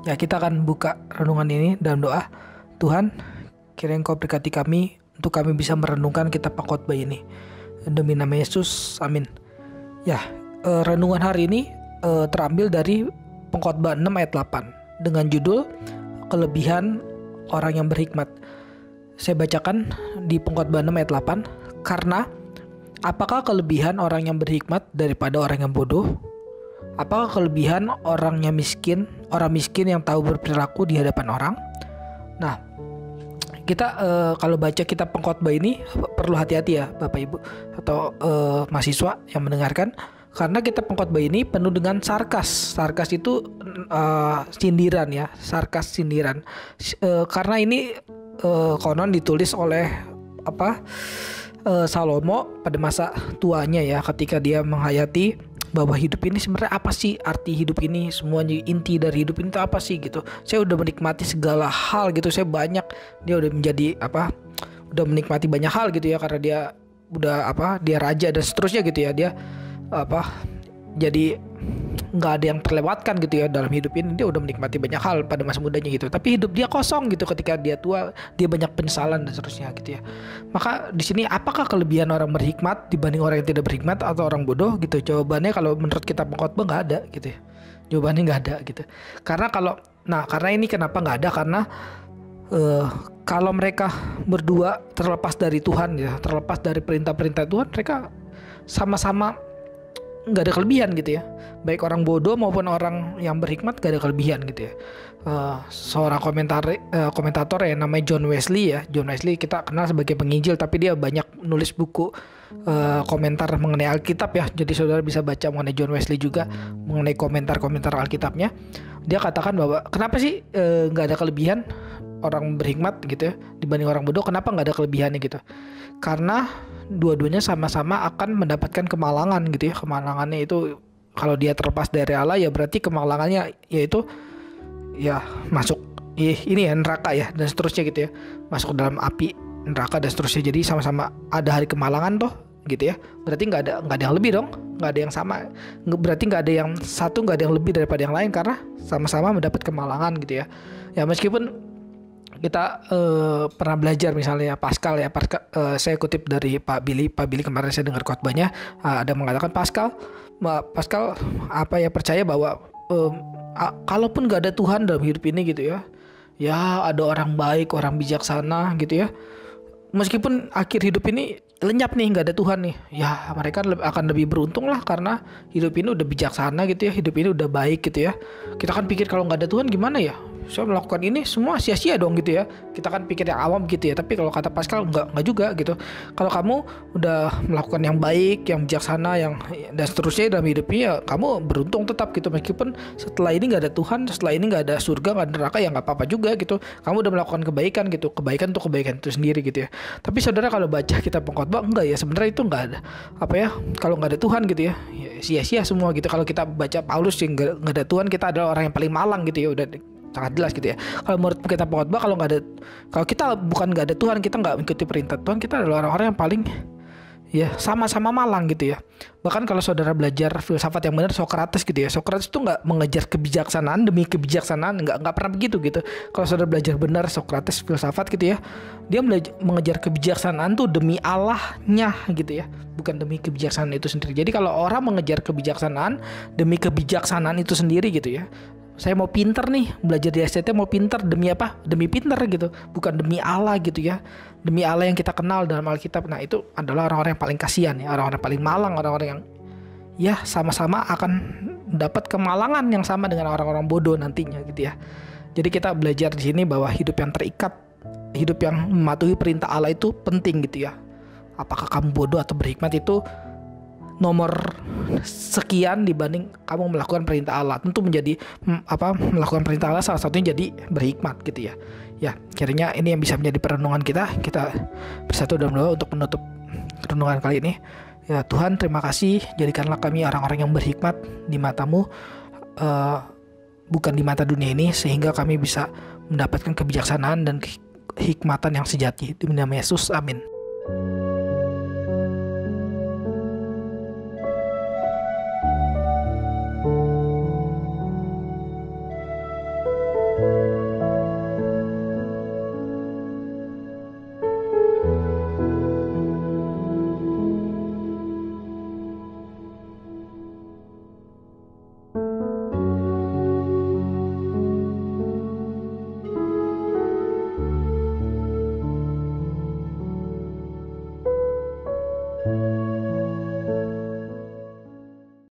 Ya, kita akan buka renungan ini dalam doa. Tuhan, kiranya Engkau berkati kami untuk kami bisa merenungkan kitab pengkhotbah ini. Demi nama Yesus, amin. Ya, renungan hari ini terambil dari pengkhotbah 6 ayat 8 dengan judul Kelebihan Orang yang Berhikmat. Saya bacakan di pengkhotbah 6 ayat 8. Karena apakah kelebihan orang yang berhikmat daripada orang yang bodoh? Apakah kelebihan orang miskin yang tahu berperilaku di hadapan orang? Nah, kita kalau baca kitab pengkhotbah ini perlu hati-hati ya Bapak Ibu atau mahasiswa yang mendengarkan, karena kitab pengkhotbah ini penuh dengan sarkas. Sarkas itu sindiran ya, sarkas sindiran. Karena ini konon ditulis oleh Salomo pada masa tuanya ya, ketika dia menghayati bahwa hidup ini sebenarnya apa sih, arti hidup ini, semuanya inti dari hidup ini itu apa sih gitu. Saya udah menikmati segala hal gitu, dia udah menjadi udah menikmati banyak hal gitu ya, karena dia udah dia raja dan seterusnya gitu ya, dia jadi nggak ada yang terlewatkan gitu ya dalam hidup ini. Dia udah menikmati banyak hal pada masa mudanya gitu, tapi hidup dia kosong gitu. Ketika dia tua, dia banyak penyesalan dan seterusnya gitu ya. Maka di sini, apakah kelebihan orang berhikmat dibanding orang yang tidak berhikmat atau orang bodoh gitu? Jawabannya kalau menurut kitab pengkhotbah nggak ada gitu ya. Jawabannya nggak ada gitu. Karena ini kenapa nggak ada? Karena kalau mereka berdua terlepas dari Tuhan ya, terlepas dari perintah-perintah Tuhan, mereka sama-sama nggak ada kelebihan gitu ya. Baik orang bodoh maupun orang yang berhikmat gak ada kelebihan gitu ya. Seorang komentator yang namanya John Wesley ya. John Wesley kita kenal sebagai penginjil, tapi dia banyak nulis buku komentar mengenai Alkitab ya. Jadi saudara bisa baca mengenai John Wesley juga, mengenai komentar-komentar Alkitabnya. Dia katakan bahwa kenapa sih gak ada kelebihan orang berhikmat gitu ya dibanding orang bodoh? Kenapa gak ada kelebihannya gitu? Karena dua-duanya sama-sama akan mendapatkan kemalangan gitu ya. Kemalangannya itu, kalau dia terlepas dari Allah ya berarti kemalangannya yaitu ya masuk ini ya, neraka ya dan seterusnya gitu ya, masuk dalam api neraka dan seterusnya. Jadi sama-sama ada hari kemalangan toh gitu ya. Berarti nggak ada yang lebih dong, nggak ada yang sama. Berarti nggak ada yang satu, nggak ada yang lebih daripada yang lain, karena sama-sama mendapat kemalangan gitu ya. Ya meskipun kita pernah belajar misalnya Pascal ya, saya kutip dari Pak Billy kemarin saya dengar khotbahnya, ada mengatakan Pascal percaya bahwa kalaupun gak ada Tuhan dalam hidup ini gitu ya, ya ada orang baik, orang bijaksana gitu ya, meskipun akhir hidup ini lenyap nih, gak ada Tuhan nih, ya mereka akan lebih beruntung lah, karena hidup ini udah bijaksana gitu ya, hidup ini udah baik gitu ya. Kita kan pikir kalau gak ada Tuhan gimana ya, saya melakukan ini semua sia-sia dong gitu ya. Kita kan pikir yang awam gitu ya. Tapi kalau kata Pascal enggak juga gitu. Kalau kamu udah melakukan yang baik, yang bijaksana, yang dan seterusnya dalam hidupnya, ya kamu beruntung tetap gitu. Meskipun setelah ini nggak ada Tuhan, setelah ini nggak ada surga, nggak ada neraka, ya nggak apa-apa juga gitu. Kamu udah melakukan kebaikan gitu. Kebaikan untuk kebaikan itu sendiri gitu ya. Tapi saudara kalau baca kitab pengkhotbah, enggak ya, sebenarnya itu nggak ada kalau nggak ada Tuhan gitu ya, sia-sia semua gitu. Kalau kita baca Paulus yang nggak ada Tuhan, kita adalah orang yang paling malang gitu ya, udah sangat jelas gitu ya. Kalau menurut kitab pengkhotbah, kalau kita bukan nggak ada Tuhan, kita nggak mengikuti perintah Tuhan, kita adalah orang-orang yang paling ya sama-sama malang gitu ya. Bahkan kalau saudara belajar filsafat yang benar, Socrates gitu ya, Socrates itu nggak mengejar kebijaksanaan demi kebijaksanaan, nggak pernah begitu gitu. Kalau saudara belajar benar Socrates filsafat gitu ya, dia mengejar kebijaksanaan tuh demi Allahnya gitu ya, bukan demi kebijaksanaan itu sendiri. Jadi kalau orang mengejar kebijaksanaan demi kebijaksanaan itu sendiri gitu ya, saya mau pinter nih, belajar di SCT mau pinter, demi apa? Demi pinter gitu, bukan demi Allah gitu ya. Demi Allah yang kita kenal dalam Alkitab. Nah itu adalah orang-orang yang paling kasihan ya, orang-orang paling malang, orang-orang yang ya sama-sama akan dapat kemalangan yang sama dengan orang-orang bodoh nantinya gitu ya. Jadi kita belajar di sini bahwa hidup yang terikat, hidup yang mematuhi perintah Allah itu penting gitu ya. Apakah kamu bodoh atau berhikmat itu nomor sekian dibanding kamu melakukan perintah Allah. Tentu melakukan perintah Allah salah satunya jadi berhikmat gitu ya. Ya, kiranya ini yang bisa menjadi perenungan kita. Kita bersatu dalam doa untuk menutup renungan kali ini. Ya Tuhan, terima kasih, jadikanlah kami orang-orang yang berhikmat di mata-Mu, bukan di mata dunia ini, sehingga kami bisa mendapatkan kebijaksanaan dan kehikmatan yang sejati. Demi nama Yesus, amin.